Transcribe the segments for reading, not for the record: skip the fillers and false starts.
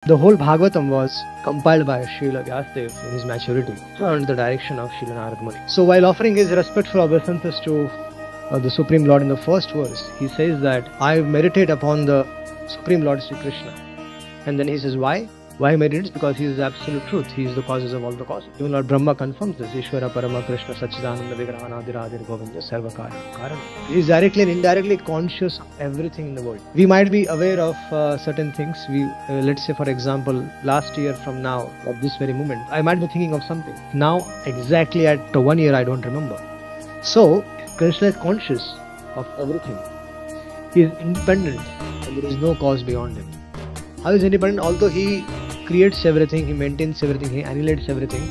The whole Bhagavatam was compiled by Srila Vyasadeva in his maturity under the direction of Srila Narad Muni. So while offering his respectful obeisances to the Supreme Lord in the first verse, he says that I meditate upon the Supreme Lord Sri Krishna. And then he says why? Why he meditates? Because he is the absolute truth. He is the causes of all the causes. Even Lord Brahma confirms this. Ishvara Parama Krishna Sachidananda Vigrahanadir Govinda Sarvakara Karana. He is directly and indirectly conscious of everything in the world. We might be aware of certain things. Let's say for example, last year from now, at this very moment, I might be thinking of something. Now, exactly at 1 year, I don't remember. So, Krishna is conscious of everything. He is independent and there is no cause beyond him. How is he independent? Although he creates everything, he maintains everything, he annihilates everything,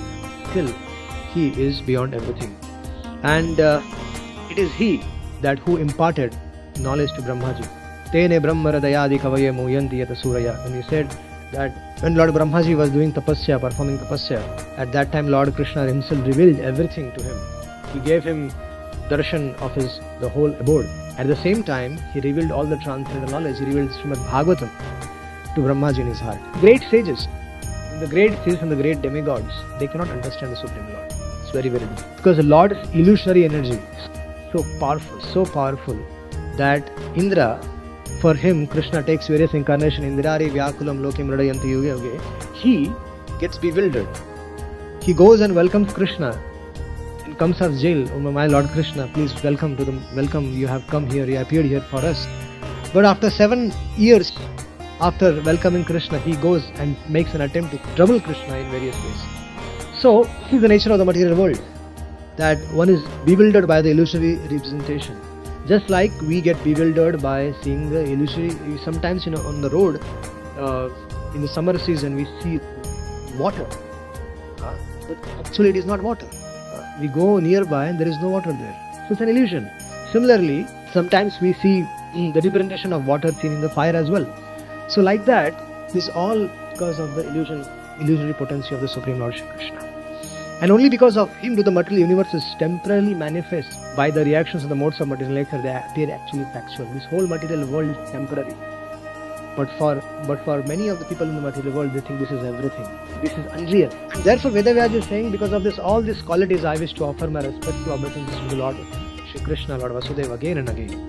still he is beyond everything. And it is he that who imparted knowledge to Brahmaji. Tene Brahmaradayadi Kavaye Muyanti Yata Suraya. And he said that when Lord Brahmaji was doing tapasya, performing tapasya, at that time Lord Krishna himself revealed everything to him. He gave him darshan of the whole abode. At the same time, he revealed all the transcendental knowledge. He revealed Srimad Bhagavatam to Brahmaji in his heart. Great sages and the great demigods, they cannot understand the Supreme Lord. It's very, very difficult. Because the Lord's illusionary energy is so powerful that Indra, for him, Krishna takes various incarnations. Indrari Vyakulam Lokim Radayanti Yuge Yuge. He gets bewildered. He goes and welcomes Krishna in Kamsa's jail. Oh my Lord Krishna, please welcome, you have come here, you appeared here for us. But after 7 years, after welcoming Krishna, he goes and makes an attempt to trouble Krishna in various ways. So, this is the nature of the material world, that one is bewildered by the illusory representation. Just like we get bewildered by seeing the illusory, sometimes on the road, in the summer season we see water, but actually it is not water. We go nearby and there is no water there. So it's an illusion. Similarly, sometimes we see the representation of water seen in the fire as well. So like that, this is all because of the illusory potency of the Supreme Lord Shri Krishna. And only because of him do the material universes temporarily manifest by the reactions of the modes of material nature. They appear actually factual. This whole material world is temporary. But for many of the people in the material world, they think this is everything. This is unreal. And therefore Vedavyas is saying, because of all these qualities, I wish to offer my respectful obeisances to the Lord Shri Krishna, Lord Vasudeva, again and again.